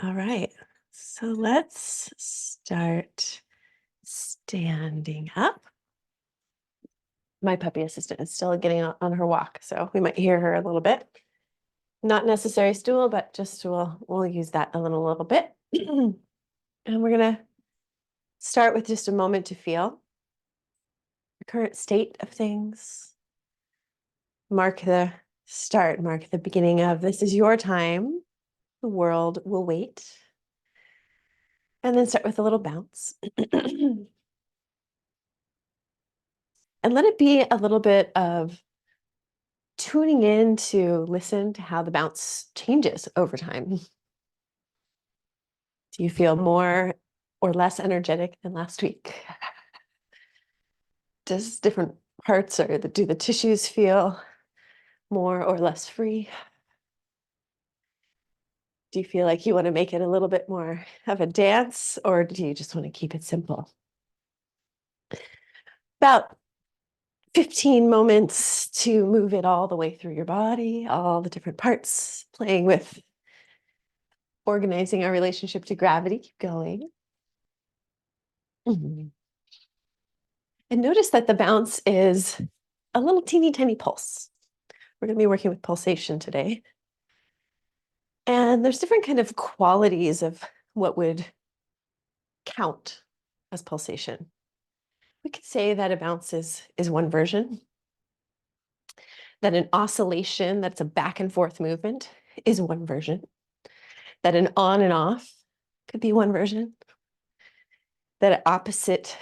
All right. So let's start standing up. My puppy assistant is still getting on her walk, so we might hear her a little bit. Not necessary stool, but just we'll use that a little bit. And we're gonna start with just a moment to feel the current state of things. Mark the start, mark the beginning of this is your time. The world will wait. And then start with a little bounce. And let it be a little bit of tuning in to listen to how the bounce changes over time. Do you feel more or less energetic than last week? Does different parts or do the tissues feel more or less free? Do you feel like you want to make it a little bit more of a dance, or do you just want to keep it simple? About 15 moments to move it all the way through your body, all the different parts, playing with organizing our relationship to gravity. Keep going. And notice that the bounce is a little teeny tiny pulse. We're going to be working with pulsation today. And there's different kind of qualities of what would count as pulsation. We could say that a bounce is one version, that an oscillation, that's a back and forth movement, is one version, that an on and off could be one version, that opposite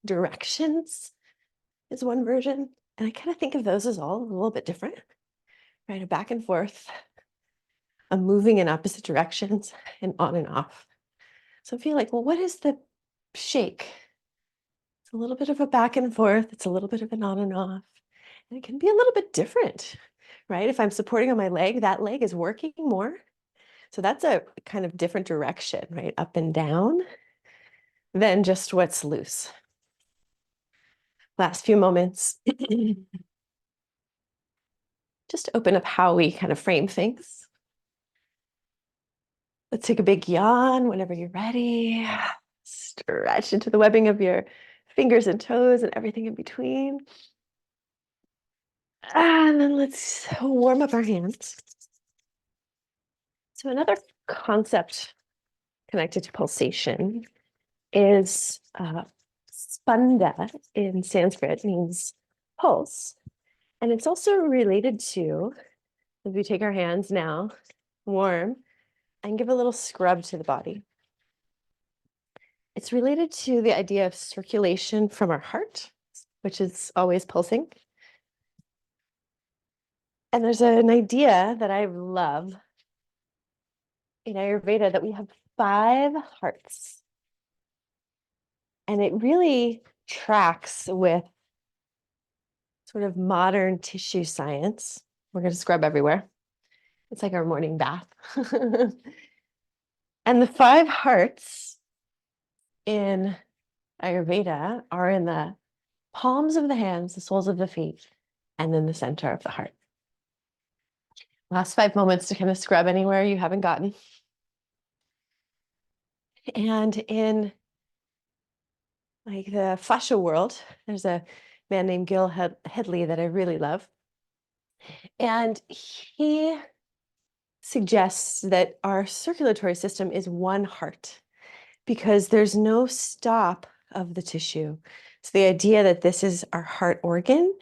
directions is one version. And I kind of think of those as all a little bit different, right? A back and forth, a moving in opposite directions, and on and off. So I feel like, well, what is the shake? It's a little bit of a back and forth. It's a little bit of an on and off. And it can be a little bit different, right? If I'm supporting on my leg, that leg is working more. So that's a kind of different direction, right? Up and down than just what's loose. Last few moments. Just open up how we kind of frame things. Let's take a big yawn whenever you're ready. Stretch into the webbing of your fingers and toes and everything in between. And then let's warm up our hands. So another concept connected to pulsation is spanda in Sanskrit means pulse. And it's also related to, if we take our hands now, warm, and give a little scrub to the body. It's related to the idea of circulation from our heart, which is always pulsing. And there's an idea that I love in Ayurveda that we have 5 hearts. And it really tracks with sort of modern tissue science. We're going to scrub everywhere. It's like our morning bath. And the 5 hearts in Ayurveda are in the palms of the hands, the soles of the feet, and then the center of the heart. Last 5 moments to kind of scrub anywhere you haven't gotten. And in like the fascia world, there's a man named Gil Headley that I really love. And he suggests that our circulatory system is one heart because there's no stop of the tissue. So the idea that this is our heart organ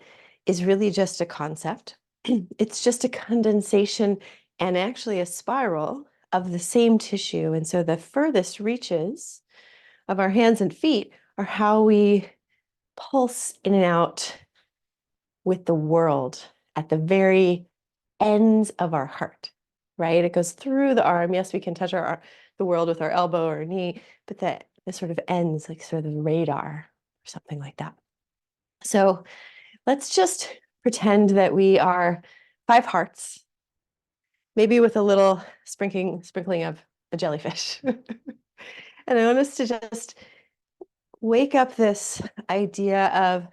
is really just a concept. It's just a condensation and actually a spiral of the same tissue. And so the furthest reaches of our hands and feet are how we pulse in and out with the world at the very ends of our heart, right? It goes through the arm. Yes, we can touch the world with our elbow or knee, but the sort of ends, like sort of the radar or something like that. So let's just pretend that we are 5 hearts, maybe with a little sprinkling of a jellyfish. And I want us to just wake up this idea of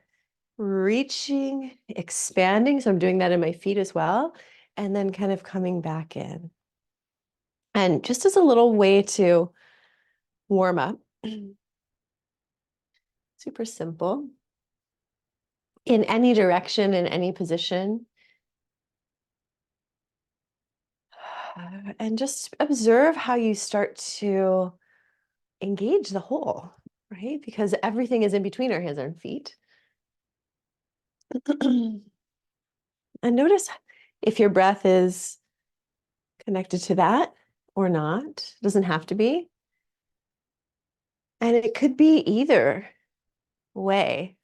reaching, expanding. So I'm doing that in my feet as well. And then kind of coming back in. And just as a little way to warm up, super simple, in any direction, in any position, and just observe how you start to engage the whole, right? Because everything is in between our hands and feet. And notice if your breath is connected to that or not. It doesn't have to be. And it could be either way.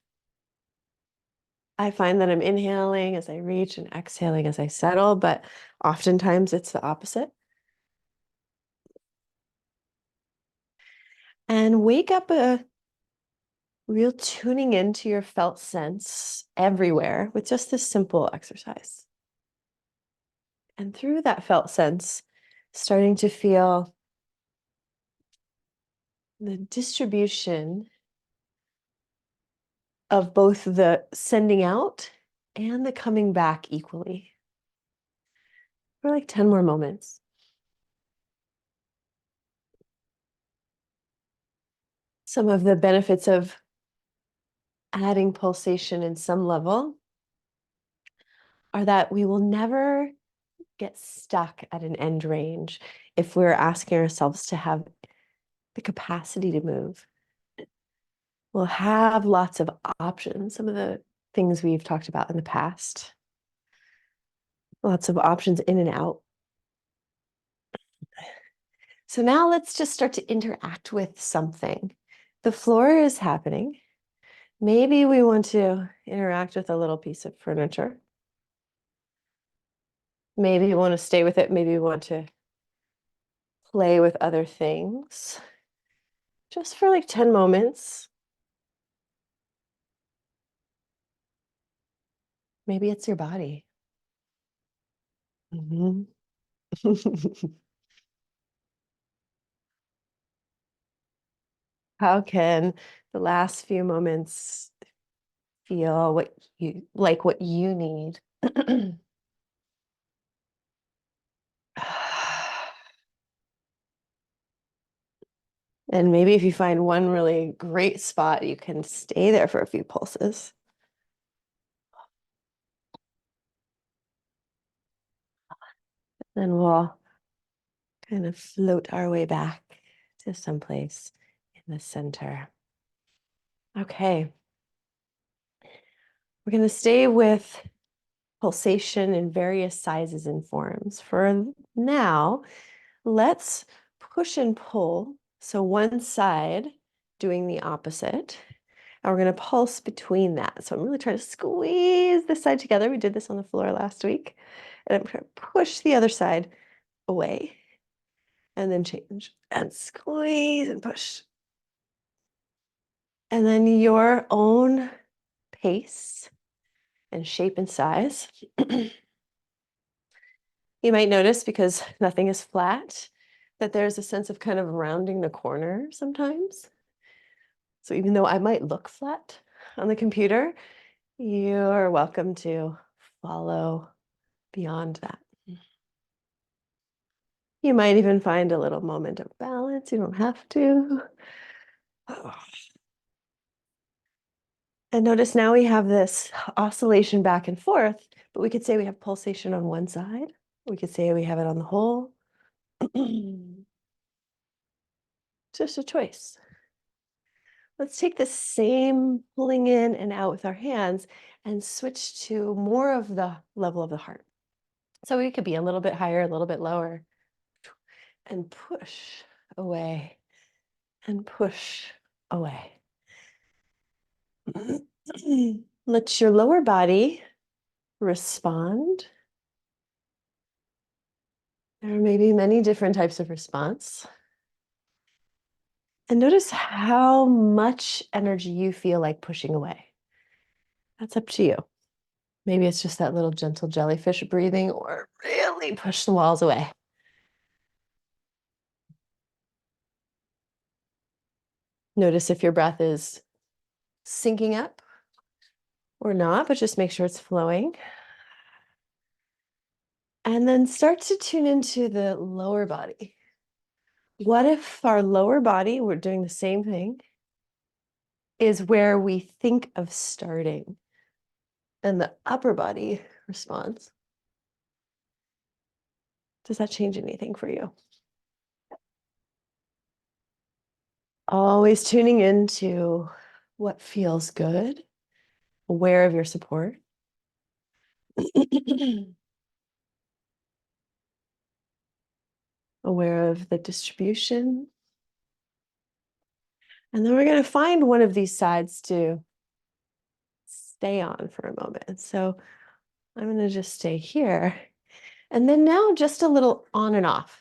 I find that I'm inhaling as I reach and exhaling as I settle, but oftentimes it's the opposite. And wake up a real tuning into your felt sense everywhere with just this simple exercise. And through that felt sense, starting to feel the distribution of both the sending out and the coming back equally for like 10 more moments. Some of the benefits of adding pulsation in some level are that we will never get stuck at an end range if we're asking ourselves to have the capacity to move. We'll have lots of options, some of the things we've talked about in the past, lots of options in and out. So now let's just start to interact with something. The floor is happening. Maybe we want to interact with a little piece of furniture. Maybe you want to stay with it. Maybe you want to play with other things. Just for like 10 moments. Maybe it's your body. Mhm. How can the last few moments feel what you need? And maybe if you find one really great spot, you can stay there for a few pulses. Then we'll kind of float our way back to someplace in the center. Okay. We're going to stay with pulsation in various sizes and forms. For now, let's push and pull. So one side doing the opposite. And we're going to pulse between that. So I'm really trying to squeeze this side together. We did this on the floor last week. And I'm trying to push the other side away. And then change. And squeeze and push. And then your own pace and shape and size. You might notice, because nothing is flat, that there's a sense of kind of rounding the corner sometimes. So even though I might look flat on the computer, you're welcome to follow beyond that. You might even find a little moment of balance. You don't have to. And notice now we have this oscillation back and forth, but we could say we have pulsation on one side. We could say we have it on the whole. Just a choice. Let's take the same pulling in and out with our hands and switch to more of the level of the heart. So we could be a little bit higher, a little bit lower, and push away and push away. Let your lower body respond. There are maybe many different types of response. And notice how much energy you feel like pushing away. That's up to you. Maybe it's just that little gentle jellyfish breathing, or really push the walls away. Notice if your breath is syncing up or not, but just make sure it's flowing. And then start to tune into the lower body. What if our lower body, we're doing the same thing, is where we think of starting, and the upper body responds? Does that change anything for you? Always tuning into what feels good, aware of your support. Aware of the distribution. And then we're going to find one of these sides to stay on for a moment. So I'm going to just stay here. And then now just a little on and off.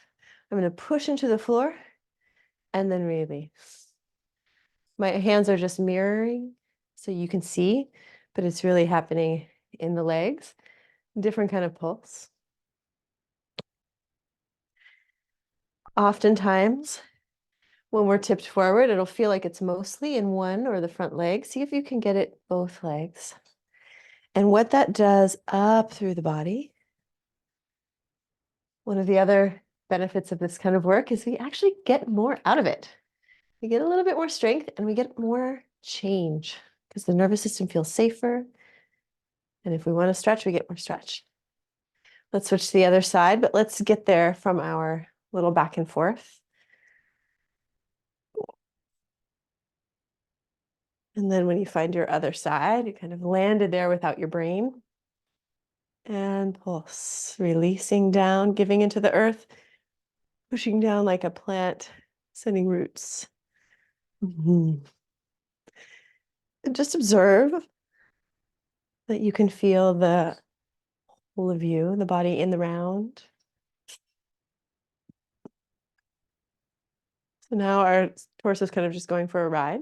I'm going to push into the floor and then release. My hands are just mirroring so you can see, but it's really happening in the legs. Different kind of pulse. Oftentimes, when we're tipped forward, it'll feel like it's mostly in one or the front leg. See if you can get it both legs. And what that does up through the body. One of the other benefits of this kind of work is we actually get more out of it. We get a little bit more strength and we get more change because the nervous system feels safer. And if we want to stretch, we get more stretch. Let's switch to the other side, but let's get there from our little back and forth. And then when you find your other side, you kind of landed there without your brain. And pulse, releasing down, giving into the earth, pushing down like a plant, sending roots. And just observe that you can feel the whole of you, the body in the round. So now our torso is kind of just going for a ride.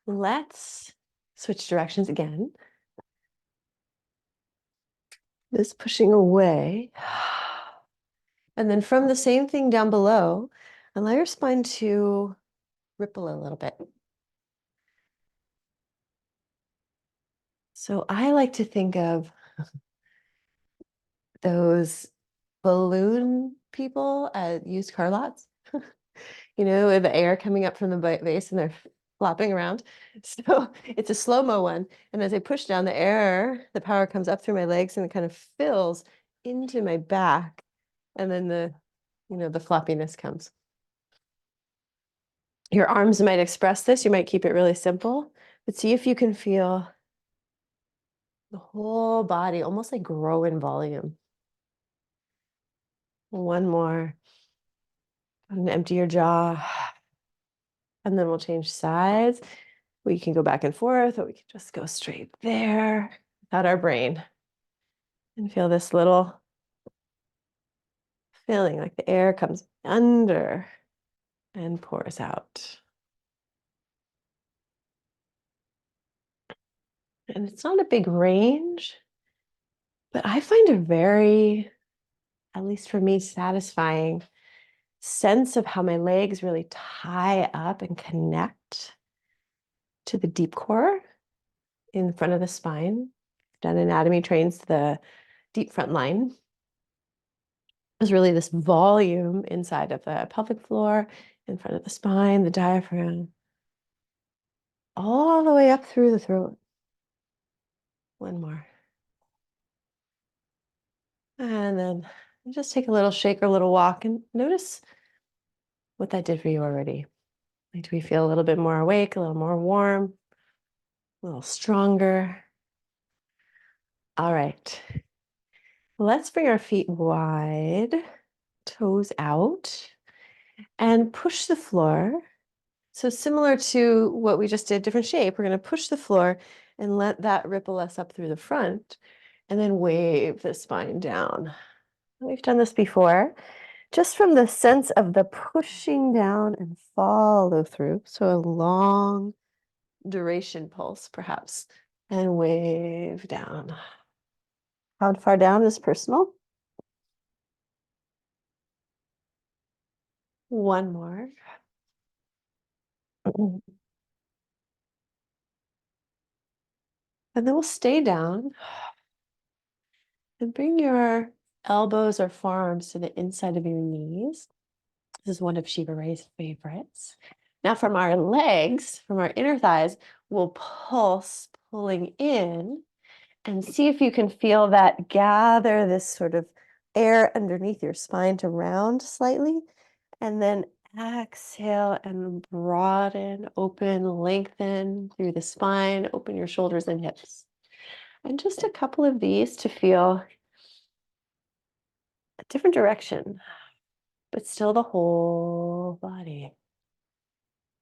Let's switch directions again. This pushing away. And then from the same thing down below, allow your spine to ripple a little bit. So I like to think of those balloon people at used car lots, with the air coming up from the base and they're flopping around. So it's a slow-mo one. And as I push down the air, the power comes up through my legs and it kind of fills into my back. And then the floppiness comes. Your arms might express this. You might keep it really simple, but see if you can feel the whole body almost like grow in volume. One more. And empty your jaw. And then we'll change sides. We can go back and forth, or we can just go straight there without our brain. And feel this little feeling like the air comes under and pours out. And it's not a big range, but I find a very, at least for me, satisfying sense of how my legs really tie up and connect to the deep core in front of the spine. Done anatomy trains the deep front line. There's really this volume inside of the pelvic floor, in front of the spine, the diaphragm, all the way up through the throat. One more. And then just take a little shake or a little walk and notice what that did for you already. Like, do we feel a little bit more awake, a little more warm, a little stronger? All right. Let's bring our feet wide, toes out, and push the floor. So similar to what we just did, different shape, we're going to push the floor and let that ripple us up through the front, and then wave the spine down. We've done this before, just from the sense of the pushing down and follow through. So a long duration pulse, perhaps, and wave down. How far down is personal? One more. And then we'll stay down and bring your elbows or forearms to the inside of your knees. This is one of Shiva Ray's favorites. Now from our legs, from our inner thighs, we'll pulse, pulling in, and see if you can feel that gather this sort of air underneath your spine to round slightly. And then exhale and broaden, open, lengthen through the spine, open your shoulders and hips. And just a couple of these to feel a different direction, but still the whole body.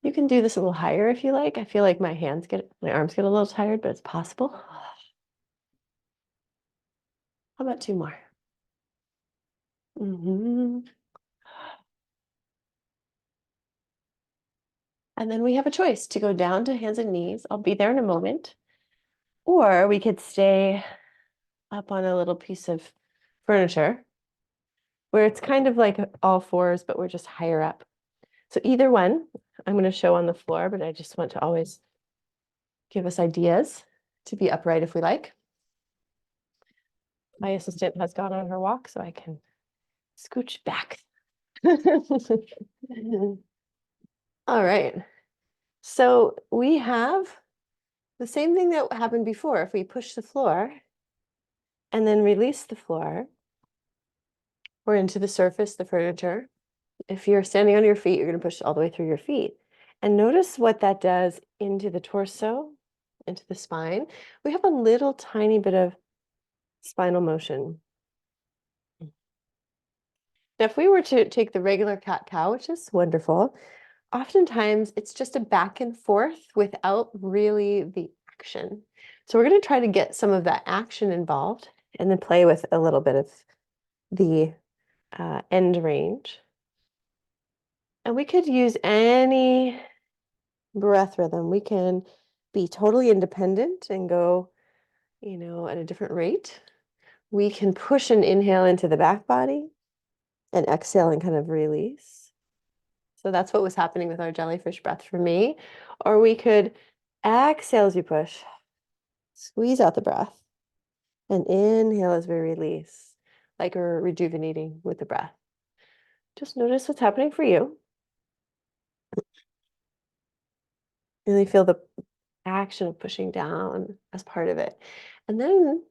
You can do this a little higher if you like. I feel like my arms get a little tired, but it's possible. How about two more? And then we have a choice to go down to hands and knees. I'll be there in a moment. Or we could stay up on a little piece of furniture where it's kind of like all fours, but we're just higher up. So either one, I'm going to show on the floor, but I just want to always give us ideas to be upright if we like. My assistant has gone on her walk, so I can scooch back. All right. So we have the same thing that happened before. If we push the floor and then release the floor or into the surface, the furniture. If you're standing on your feet, you're going to push all the way through your feet. And notice what that does into the torso, into the spine. We have a little tiny bit of spinal motion. Now, if we were to take the regular cat-cow, which is wonderful, oftentimes it's just a back and forth without really the action. So we're going to try to get some of that action involved and then play with a little bit of the end range. And we could use any breath rhythm. We can be totally independent and go, at a different rate. We can push and inhale into the back body and exhale and kind of release. So that's what was happening with our jellyfish breath for me. Or we could exhale as you push, squeeze out the breath, and inhale as we release, like we're rejuvenating with the breath. Just notice what's happening for you. Really feel the action of pushing down as part of it. And then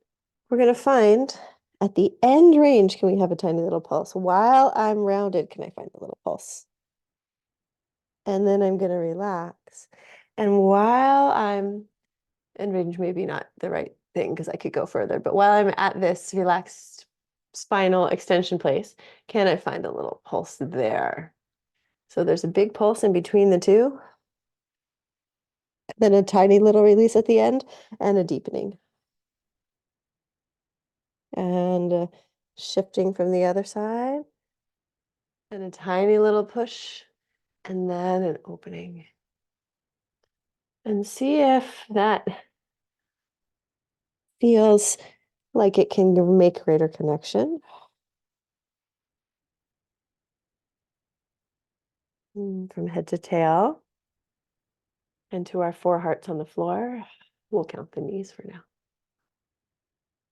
we're going to find at the end range, can we have a tiny little pulse? While I'm rounded, can I find a little pulse? And then I'm going to relax. And while I'm in range, maybe not the right thing because I could go further, but while I'm at this relaxed spinal extension place, can I find a little pulse there? So there's a big pulse in between the two, then a tiny little release at the end, and a deepening. And shifting from the other side, and a tiny little push, and then an opening. And see if that feels like it can make greater connection. From head to tail, and to our four hearts on the floor. We'll count the knees for now.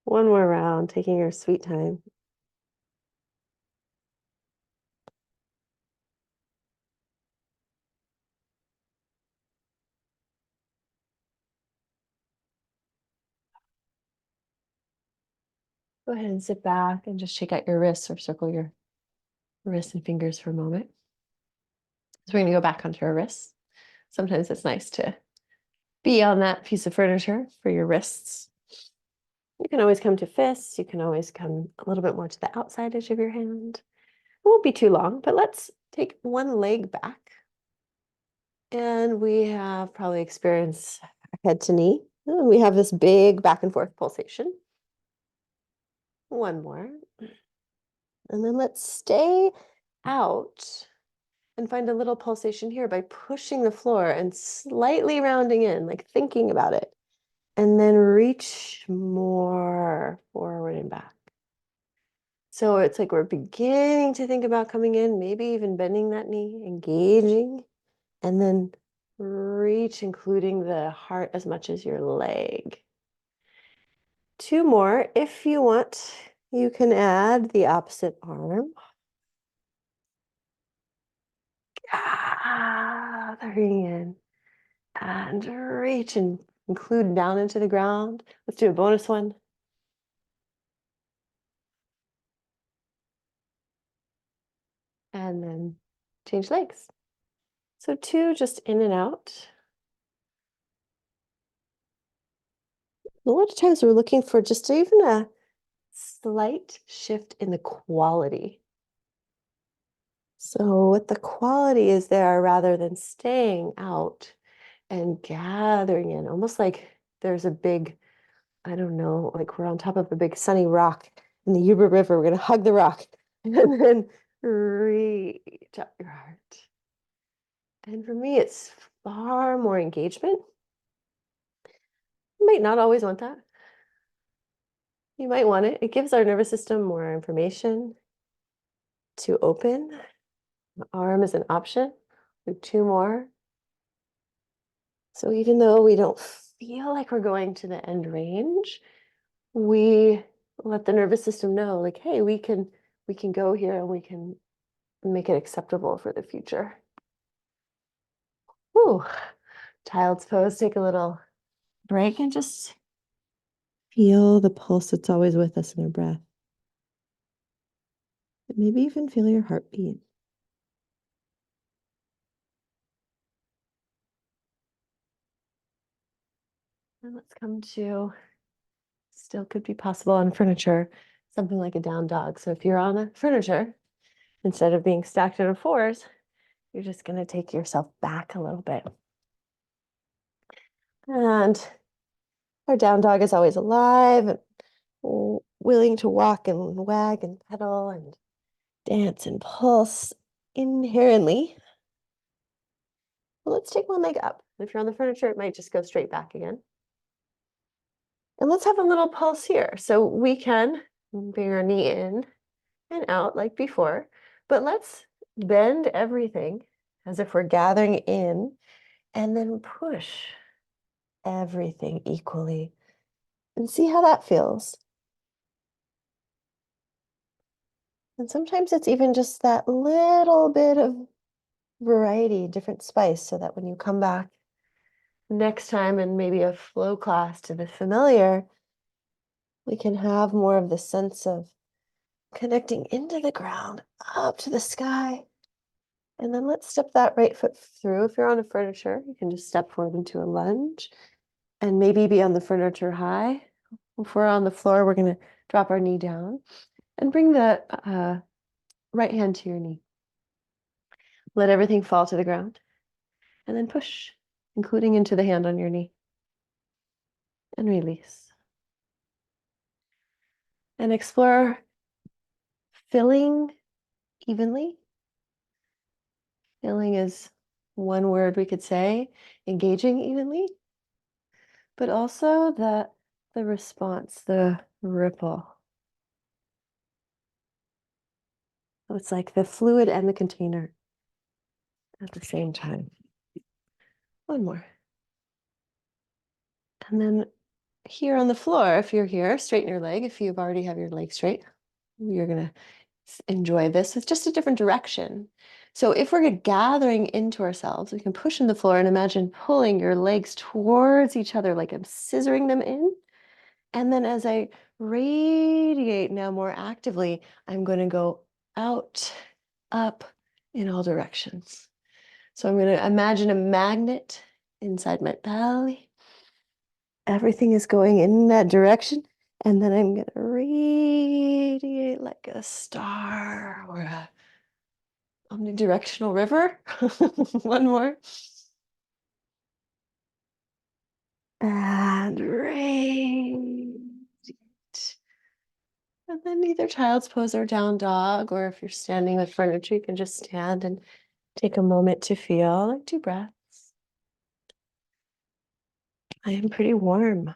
One more round, taking your sweet time. Go ahead and sit back and just shake out your wrists or circle your wrists and fingers for a moment. So we're going to go back onto our wrists. Sometimes it's nice to be on that piece of furniture for your wrists. You can always come to fists. You can always come a little bit more to the outside edge of your hand. It won't be too long, but let's take one leg back. And we have probably experienced head to knee. And we have this big back and forth pulsation. One more. And then let's stay out and find a little pulsation here by pushing the floor and slightly rounding in, like thinking about it. And then reach more forward and back. So it's like we're beginning to think about coming in, maybe even bending that knee, engaging, and then reach, including the heart as much as your leg. Two more. If you want, you can add the opposite arm. gathering in and reach and include down into the ground. Let's do a bonus one. And then change legs. So 2 just in and out. A lot of times we're looking for just even a slight shift in the quality. So what the quality is there rather than staying out and gathering in, almost like there's a big, I don't know, like we're on top of a big sunny rock in the Yuba River. We're going to hug the rock and then reach up your heart. And for me, it's far more engagement. You might not always want that. You might want it. It gives our nervous system more information to open. The arm is an option. Do 2 more. So even though we don't feel like we're going to the end range, we let the nervous system know, like, hey, we can go here and we can make it acceptable for the future. Ooh, child's pose. Take a little break and just feel the pulse that's always with us in our breath. And maybe even feel your heartbeat. And let's come to, still could be possible on furniture, something like a down dog. So if you're on the furniture, instead of being stacked in 4s, you're just going to take yourself back a little bit. And our down dog is always alive and willing to walk and wag and pedal and dance and pulse inherently. Well, let's take one leg up. If you're on the furniture, it might just go straight back again. And let's have a little pulse here. So we can bring our knee in and out like before, but let's bend everything as if we're gathering in and then push everything equally and see how that feels. And sometimes it's even just that little bit of variety, different spice, so that when you come back next time in maybe a flow class to the familiar, we can have more of the sense of connecting into the ground, up to the sky. And then let's step that right foot through. If you're on a furniture, you can just step forward into a lunge and maybe be on the furniture high. If we're on the floor, we're going to drop our knee down and bring the right hand to your knee. Let everything fall to the ground and then push, including into the hand on your knee. And release. And explore filling evenly. Filling is one word we could say, engaging evenly, but also the response, the ripple. So it's like the fluid and the container at the same time. One more. And then here on the floor, if you're here, straighten your leg. If you've already have your leg straight, you're going to enjoy this with just a different direction. So if we're gathering into ourselves, we can push in the floor and imagine pulling your legs towards each other like I'm scissoring them in. And then as I radiate now more actively, I'm going to go out, up in all directions. So I'm going to imagine a magnet inside my belly. Everything is going in that direction. And then I'm going to radiate like a star or a omnidirectional river. One more. And radiate. And then either child's pose or down dog, or if you're standing with furniture, you can just stand and take a moment to feel, like 2 breaths. I am pretty warm,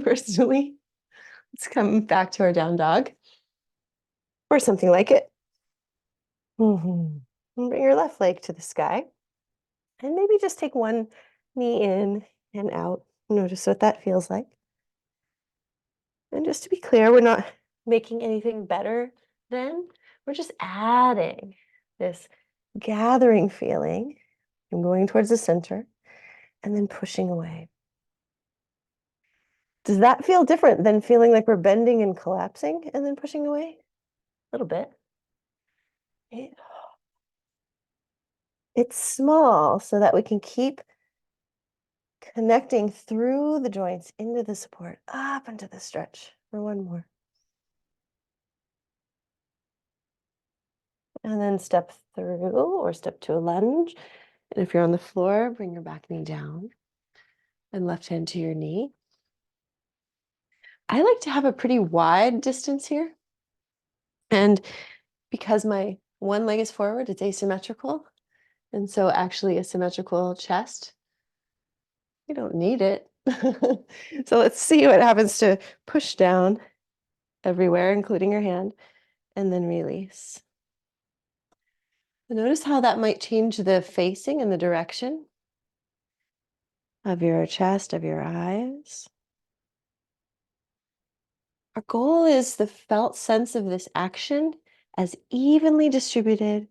personally. Let's come back to our down dog, or something like it. And bring your left leg to the sky. And maybe just take one knee in and out. Notice what that feels like. And just to be clear, we're not making anything better then. We're just adding this gathering feeling. I'm going towards the center and then pushing away. Does that feel different than feeling like we're bending and collapsing and then pushing away? A little bit. It's small so that we can keep connecting through the joints into the support, up into the stretch for one more. And then step through or step to a lunge. And if you're on the floor, bring your back knee down and left hand to your knee. I like to have a pretty wide distance here. And because my one leg is forward, it's asymmetrical. And so actually a symmetrical chest, you don't need it. So let's see what happens to push down everywhere, including your hand, and then release. Notice how that might change the facing and the direction of your chest, of your eyes. Our goal is the felt sense of this action as evenly distributed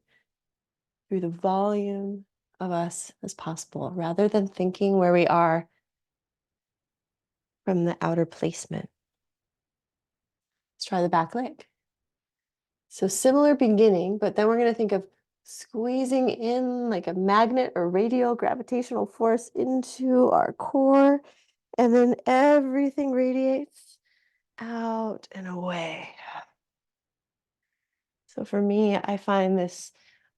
through the volume of us as possible, rather than thinking where we are from the outer placement. Let's try the back leg. So similar beginning, but then we're going to think of squeezing in like a magnet or radial gravitational force into our core, and then everything radiates out and away. So for me, I find this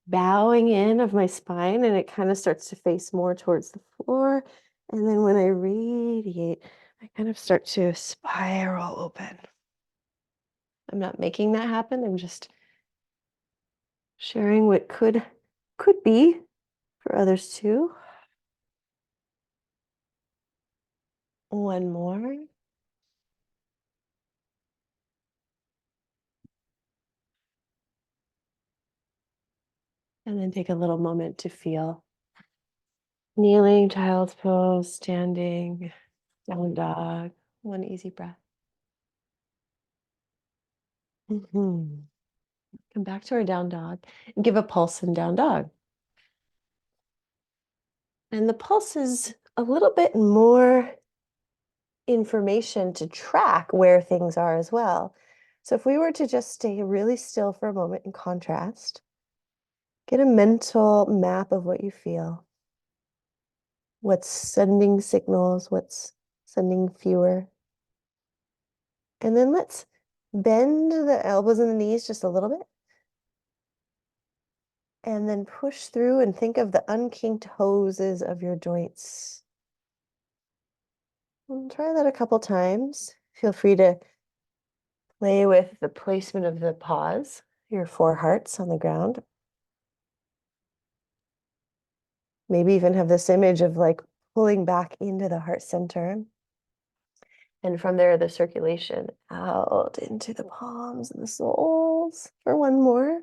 bowing in of my spine, and it kind of starts to face more towards the floor. And then when I radiate, I kind of start to spiral open. I'm not making that happen. I'm just sharing what could be for others too. One more. And then take a little moment to feel kneeling, child's pose, standing, down dog. One easy breath. Come back to our down dog and give a pulse in down dog. And the pulse is a little bit more information to track where things are as well. So if we were to just stay really still for a moment in contrast, get a mental map of what you feel. What's sending signals, what's sending fewer. And then let's bend the elbows and the knees just a little bit. And then push through and think of the unkinked hoses of your joints. And try that a couple times. Feel free to play with the placement of the paws, your four hearts on the ground. Maybe even have this image of like pulling back into the heart center. And from there, the circulation out into the palms and the soles for one more.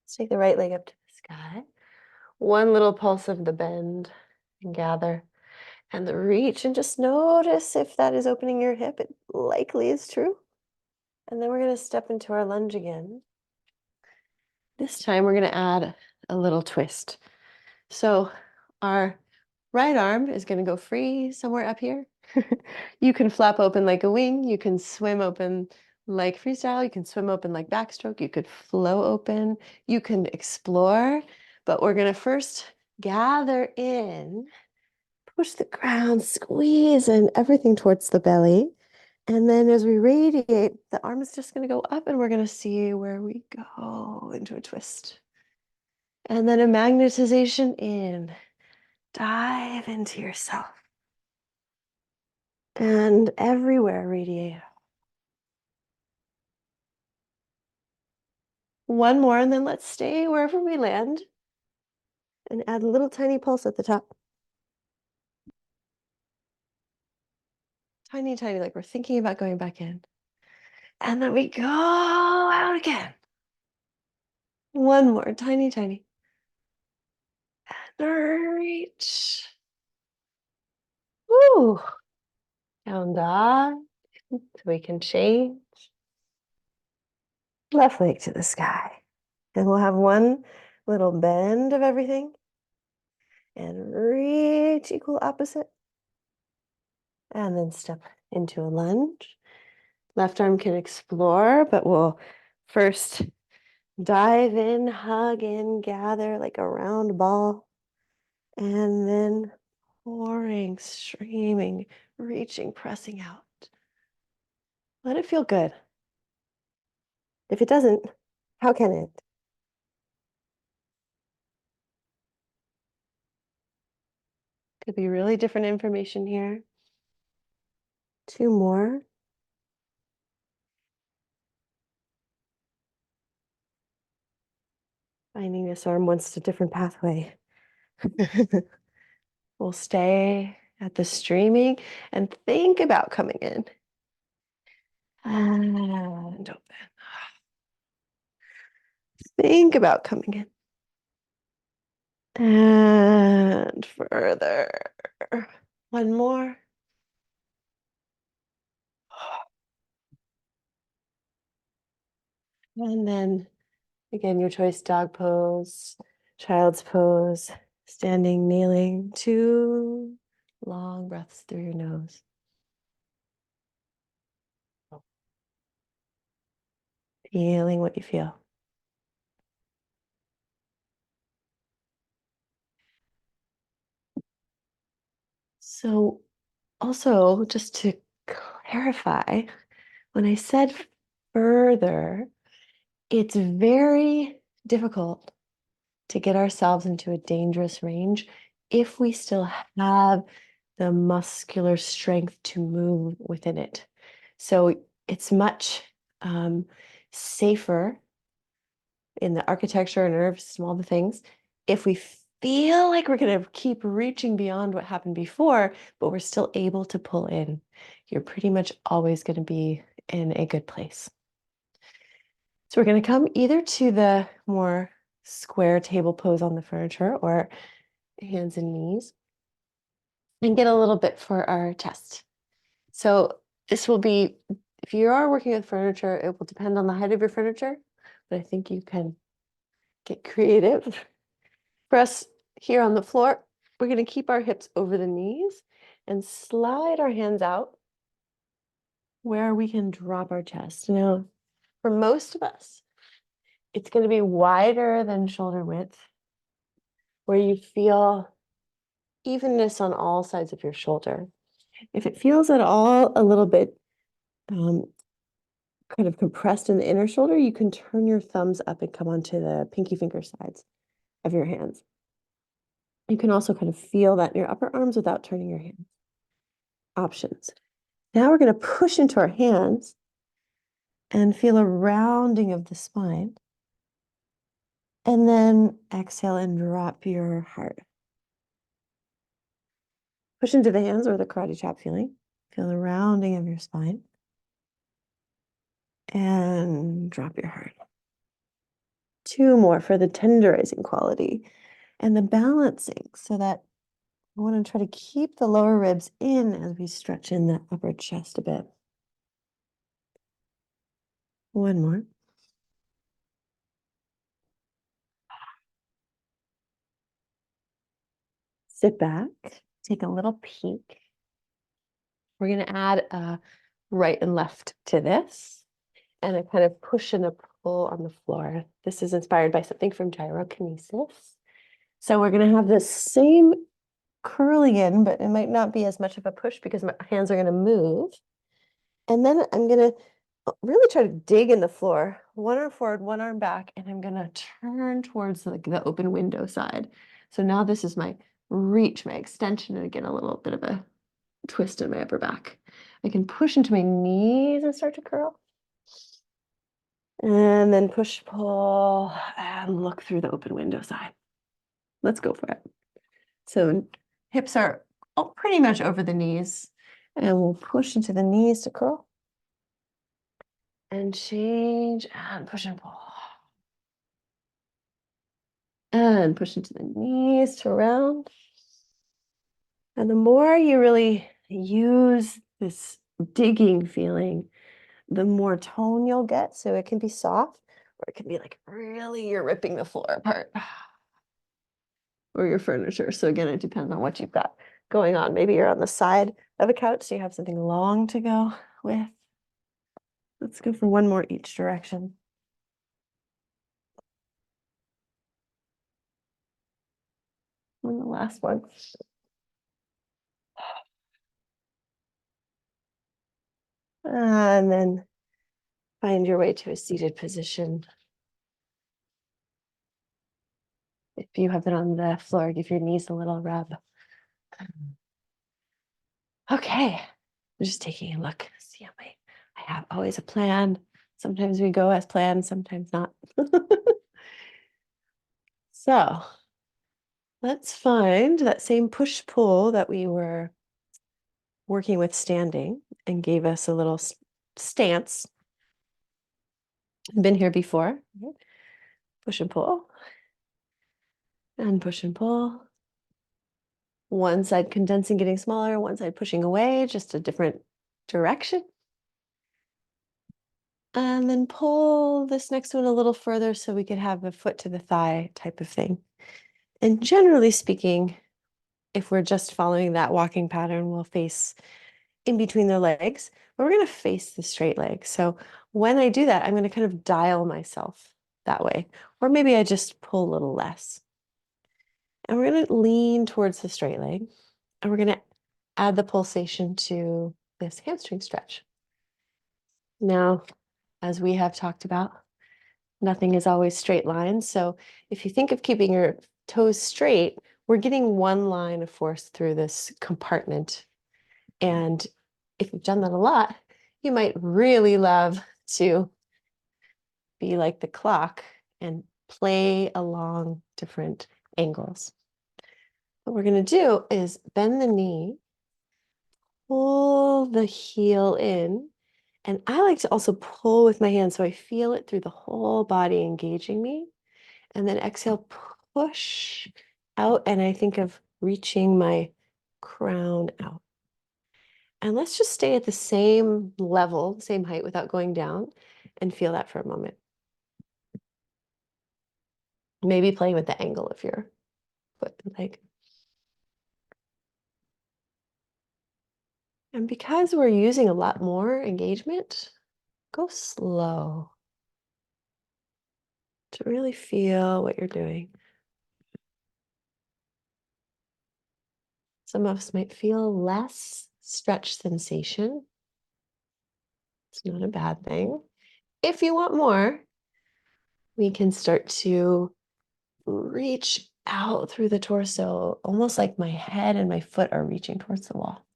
Let's take the right leg up to the sky. One little pulse of the bend and gather. And the reach, and just notice if that is opening your hip. It likely is true. And then we're going to step into our lunge again. This time we're going to add a little twist. So our right arm is going to go free somewhere up here. You can flap open like a wing. You can swim open like freestyle. You can swim open like backstroke. You could flow open. You can explore. But we're going to first gather in, push the ground, squeeze and everything towards the belly. And then as we radiate, the arm is just going to go up and we're going to see where we go into a twist. And then a magnetization in. Dive into yourself. And everywhere radiate. One more, and then let's stay wherever we land and add a little tiny pulse at the top. Tiny, tiny, like we're thinking about going back in. And then we go out again. One more, tiny, tiny. And reach. Woo. Down dog. So we can change. left leg to the sky. And we'll have one little bend of everything and reach equal opposite. And then step into a lunge. Left arm can explore, but we'll first dive in, hug in, gather like a round ball. And then pouring, streaming, reaching, pressing out. Let it feel good. If it doesn't, how can it? Could be really different information here. Two more. Finding this arm wants a different pathway. We'll stay at the streaming and think about coming in. And open. Think about coming in. And further. One more. And then again, your choice, dog pose, child's pose, standing, kneeling, 2 long breaths through your nose. Feeling what you feel. So also, just to clarify, when I said further, it's very difficult to get ourselves into a dangerous range if we still have the muscular strength to move within it. So it's much safer in the architecture, nervous system, all the things, if we feel like we're going to keep reaching beyond what happened before, but we're still able to pull in, you're pretty much always going to be in a good place. So we're going to come either to the more square table pose on the furniture or hands and knees and get a little bit for our chest. So this will be, if you are working with furniture, it will depend on the height of your furniture, but I think you can get creative. For us here on the floor, we're going to keep our hips over the knees and slide our hands out where we can drop our chest. Now, for most of us, it's going to be wider than shoulder width, where you feel evenness on all sides of your shoulder. If it feels at all a little bit kind of compressed in the inner shoulder, you can turn your thumbs up and come onto the pinky finger sides of your hands. You can also kind of feel that in your upper arms without turning your hands. Options. Now we're going to push into our hands and feel a rounding of the spine. And then exhale and drop your heart. Push into the hands or the karate chop feeling. Feel the rounding of your spine. And drop your heart. 2 more for the tenderizing quality and the balancing, so that I want to try to keep the lower ribs in as we stretch in the upper chest a bit. 1 more. Sit back, take a little peek. We're going to add a right and left to this, and a kind of push and a pull on the floor. This is inspired by something from gyrokinesis. So we're going to have the same curling in, but it might not be as much of a push because my hands are going to move. And then I'm going to really try to dig in the floor, 1 arm forward, 1 arm back, and I'm going to turn towards the open window side. So now this is my reach, my extension, and again, a little bit of a twist in my upper back. I can push into my knees and start to curl. And then push, pull, and look through the open window side. Let's go for it. So hips are pretty much over the knees, and we'll push into the knees to curl. And change, and push and pull. And push into the knees to round. And the more you really use this digging feeling, the more tone you'll get. So it can be soft, or it can be like really you're ripping the floor apart or your furniture. So again, it depends on what you've got going on. Maybe you're on the side of a couch, so you have something long to go with. Let's go for one more each direction. And the last one. And then find your way to a seated position. If you have it on the floor, give your knees a little rub. Okay, I'm just taking a look. See, I have always a plan. Sometimes we go as planned, sometimes not. So let's find that same push-pull that we were working with standing and gave us a little stance. Been here before. Push and pull. And push and pull. One side condensing, getting smaller, one side pushing away, just a different direction. And then pull this next one a little further so we could have a foot to the thigh type of thing. And generally speaking, if we're just following that walking pattern, we'll face in between the legs, but we're going to face the straight leg. So when I do that, I'm going to kind of dial myself that way. Or maybe I just pull a little less. And we're going to lean towards the straight leg. And we're going to add the pulsation to this hamstring stretch. Now, as we have talked about, nothing is always straight lines. So if you think of keeping your toes straight, we're getting one line of force through this compartment. And if you've done that a lot, you might really love to be like the clock and play along different angles. What we're going to do is bend the knee, pull the heel in, and I like to also pull with my hand so I feel it through the whole body engaging me. And then exhale, push out, and I think of reaching my crown out. And let's just stay at the same level, same height without going down, and feel that for a moment. Maybe playing with the angle of your foot and leg. And because we're using a lot more engagement, go slow to really feel what you're doing. Some of us might feel less stretch sensation. It's not a bad thing. If you want more, we can start to reach out through the torso, almost like my head and my foot are reaching towards the wall.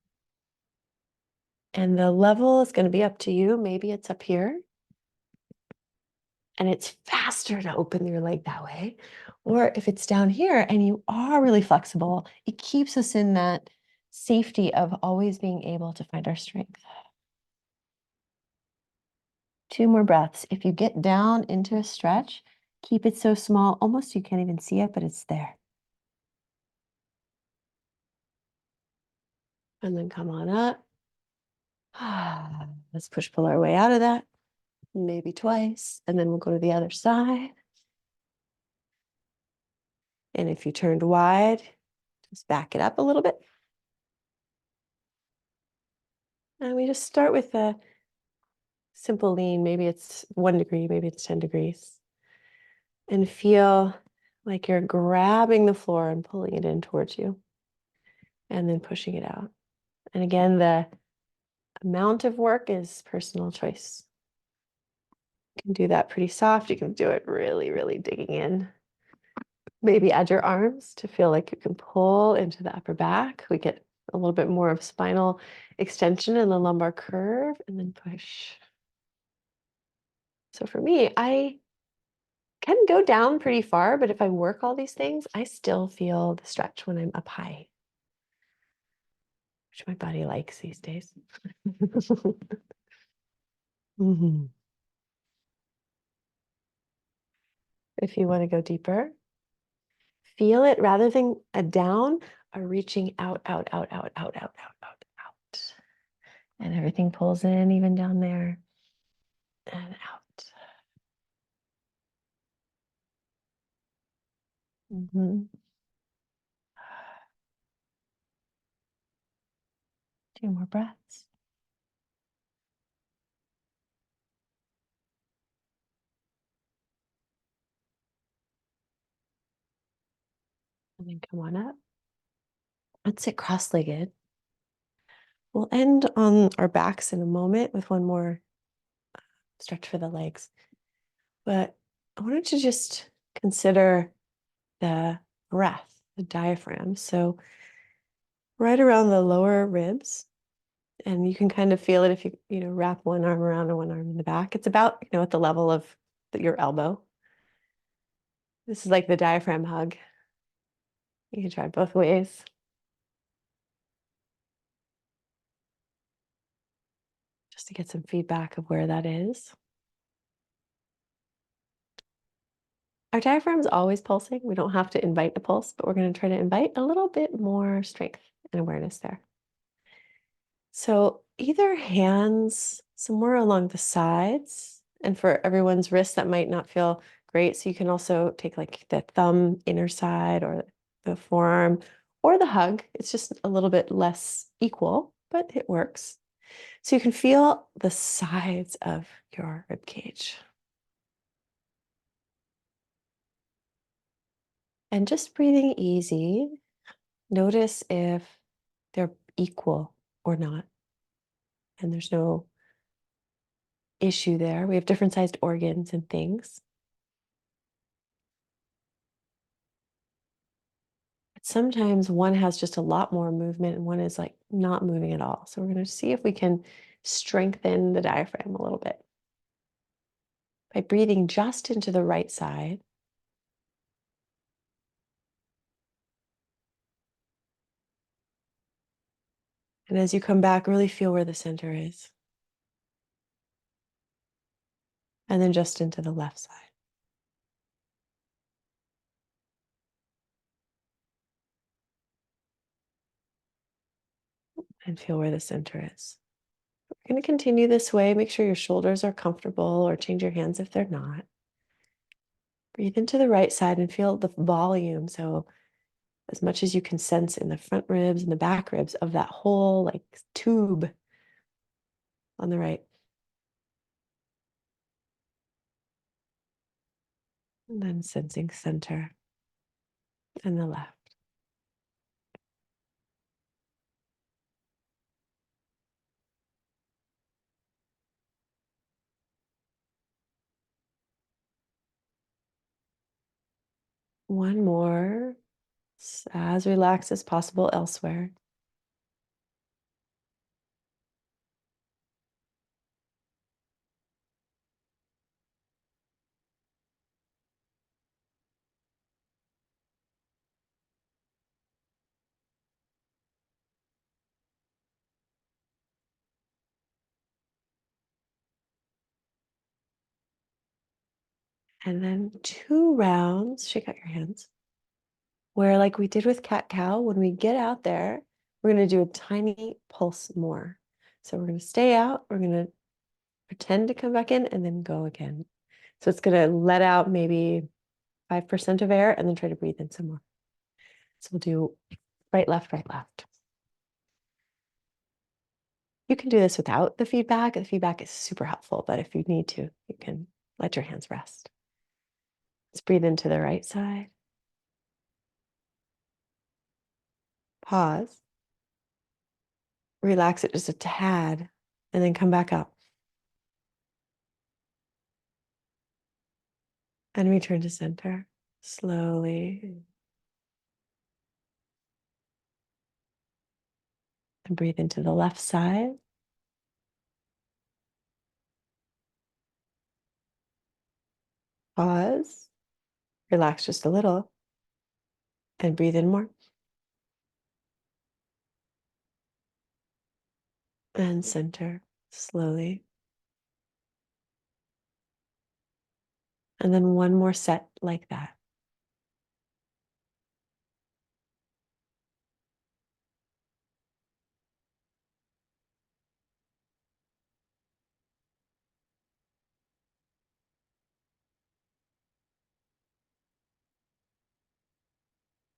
And the level is going to be up to you. Maybe it's up here. And it's faster to open your leg that way. Or if it's down here and you are really flexible, it keeps us in that safety of always being able to find our strength. 2 more breaths. If you get down into a stretch, keep it so small, almost you can't even see it, but it's there. And then come on up. Let's push pull our way out of that. Maybe twice, and then we'll go to the other side. And if you turned wide, just back it up a little bit. And we just start with a simple lean. Maybe it's 1 degree, maybe it's 10 degrees. And feel like you're grabbing the floor and pulling it in towards you. And then pushing it out. And again, the amount of work is personal choice. You can do that pretty soft. You can do it really, really digging in. Maybe add your arms to feel like you can pull into the upper back. We get a little bit more of spinal extension in the lumbar curve, and then push. So for me, I can go down pretty far, but if I work all these things, I still feel the stretch when I'm up high, which my body likes these days. Mhm. If you want to go deeper, feel it rather than a down, a reaching out, out, out, out, out, out, out, out, out. And everything pulls in even down there. Mhm. 2 more breaths. And then come on up. Let's sit cross-legged. We'll end on our backs in a moment with one more stretch for the legs. But I wanted to just consider the breath, the diaphragm. So right around the lower ribs, and you can kind of feel it if you wrap one arm around and one arm in the back. It's about, at the level of your elbow. This is like the diaphragm hug. You can try it both ways. Just to get some feedback of where that is. Our diaphragm's always pulsing. We don't have to invite a pulse, but we're going to try to invite a little bit more strength and awareness there. So either hands somewhere along the sides, and for everyone's wrist, that might not feel great. So you can also take like the thumb inner side or the forearm or the hug. It's just a little bit less equal, but it works. So you can feel the sides of your rib cage. And just breathing easy, notice if they're equal or not. And there's no issue there. We have different sized organs and things. But sometimes one has just a lot more movement and one is like not moving at all. So we're going to see if we can strengthen the diaphragm a little bit by breathing just into the right side. And as you come back, really feel where the center is. And then just into the left side. And feel where the center is. We're going to continue this way. Make sure your shoulders are comfortable or change your hands if they're not. Breathe into the right side and feel the volume. So as much as you can sense in the front ribs and the back ribs of that whole like tube on the right. And then sensing center and the left. One more, as relaxed as possible elsewhere. And then 2 rounds, shake out your hands, where like we did with cat-cow, when we get out there, we're going to do a tiny pulse more. So we're going to stay out, we're going to pretend to come back in and then go again. So it's going to let out maybe 5% of air and then try to breathe in some more. So we'll do right, left, right, left. You can do this without the feedback. The feedback is super helpful, but if you need to, you can let your hands rest. Let's breathe into the right side. Pause. Relax it just a tad, and then come back up. And return to center slowly. And breathe into the left side. Pause. Relax just a little. And breathe in more. And center slowly. And then one more set like that.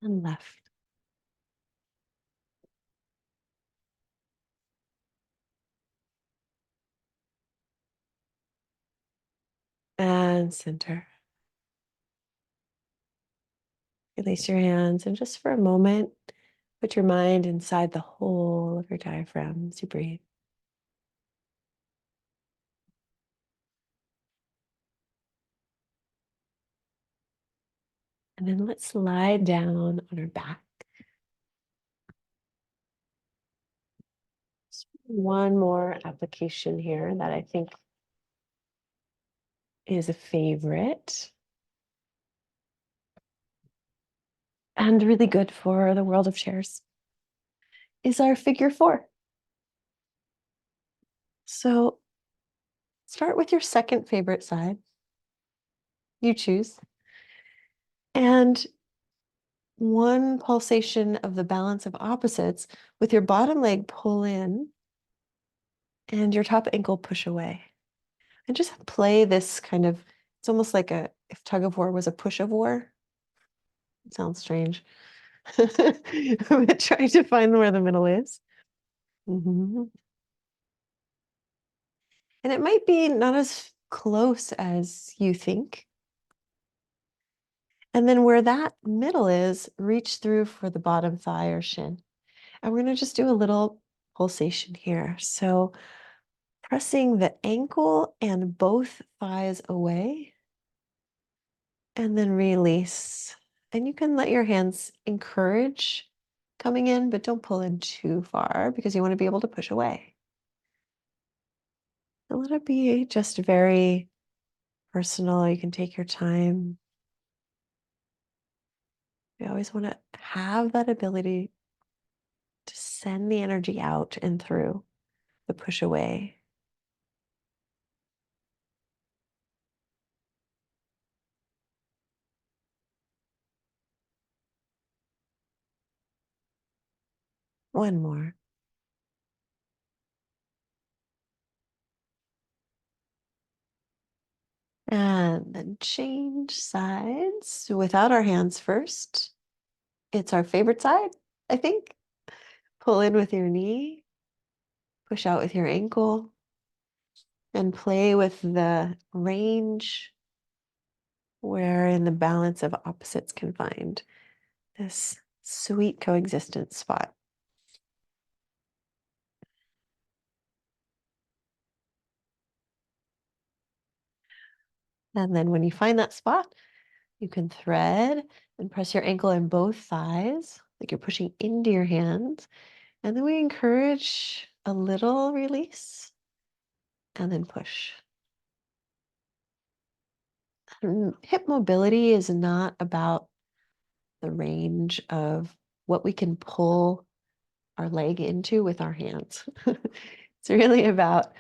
and left. And center. Release your hands and just for a moment, put your mind inside the hole of your diaphragm as you breathe. And then let's lie down on our back. One more application here that I think is a favorite and really good for the world of chairs is our figure 4. So start with your second favorite side. You choose. And one pulsation of the balance of opposites with your bottom leg pull in and your top ankle push away. And just play this kind of, it's almost like if tug of war was a push of war. It sounds strange. I'm trying to find where the middle is. And it might be not as close as you think. And then where that middle is, reach through for the bottom thigh or shin. And we're going to just do a little pulsation here. So pressing the ankle and both thighs away, and then release. And you can let your hands encourage coming in, but don't pull in too far because you want to be able to push away. And let it be just very personal. You can take your time. We always want to have that ability to send the energy out and through the push away. One more. And then change sides without our hands first. It's our favorite side, I think. Pull in with your knee, push out with your ankle, and play with the range wherein the balance of opposites can find this sweet coexistence spot. And then when you find that spot, you can thread and press your ankle in both thighs, like you're pushing into your hands. And then we encourage a little release and then push. And hip mobility is not about the range of what we can pull our leg into with our hands. It's really about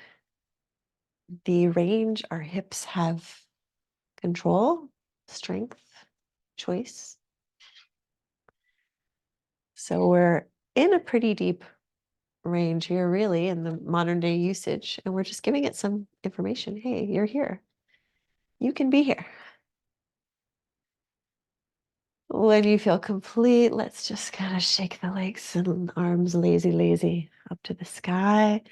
the range our hips have control, strength, choice. So we're in a pretty deep range here, really, in the modern day usage, and we're just giving it some information. Hey, you're here. You can be here. When you feel complete, let's just kind of shake the legs and arms lazy, lazy up to the sky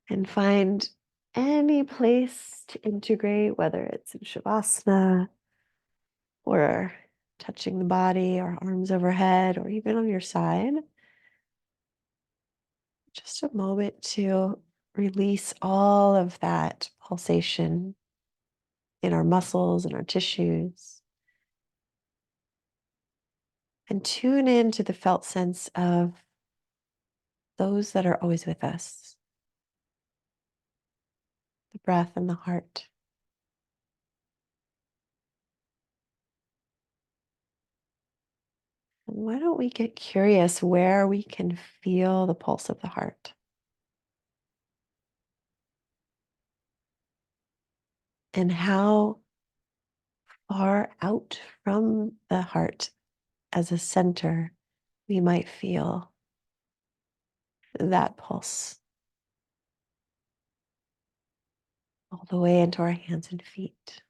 and find any place to integrate, whether it's in Shavasana or touching the body or arms overhead or even on your side. Just a moment to release all of that pulsation in our muscles and our tissues. And tune into the felt sense of those that are always with us, the breath and the heart. And why don't we get curious where we can feel the pulse of the heart? And how far out from the heart as a center we might feel that pulse all the way into our hands and feet.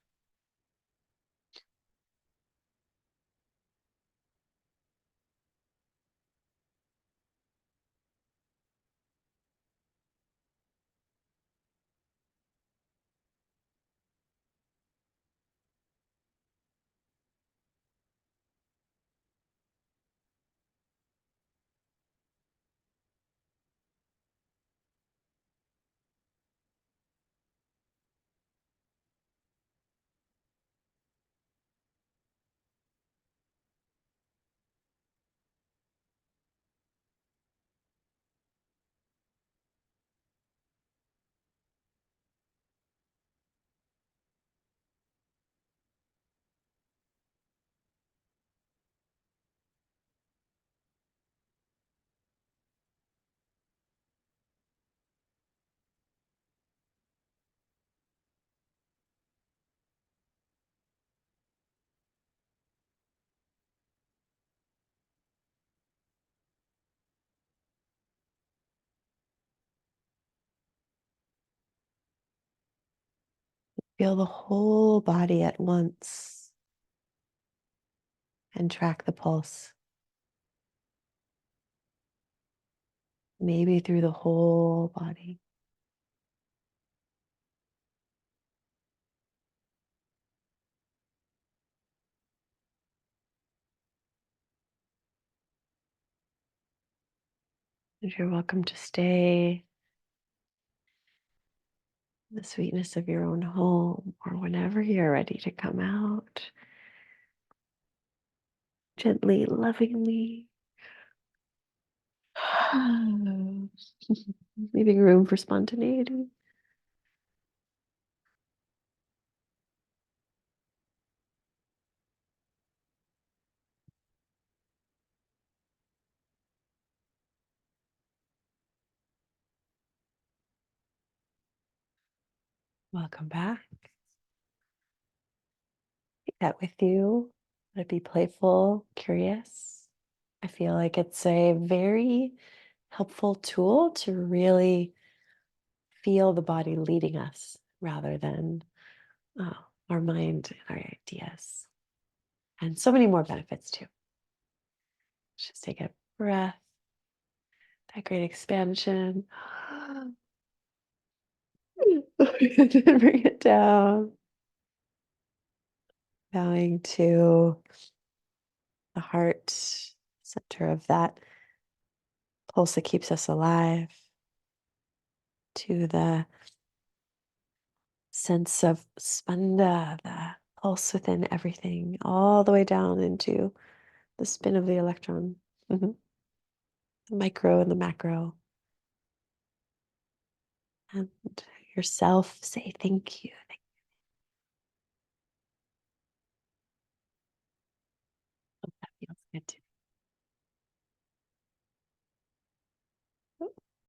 Feel the whole body at once and track the pulse. Maybe through the whole body. And you're welcome to stay in the sweetness of your own home or whenever you're ready to come out. Gently, lovingly. Leaving room for spontaneity. Welcome back. Take that with you. Let it be playful, curious. I feel like it's a very helpful tool to really feel the body leading us rather than our mind and our ideas. And so many more benefits too. Just take a breath, that great expansion. Bring it down. Bowing to the heart center of that pulse that keeps us alive, to the sense of spanda, the pulse within everything, all the way down into the spin of the electron, the micro and the macro. And yourself say thank you. That feels good too.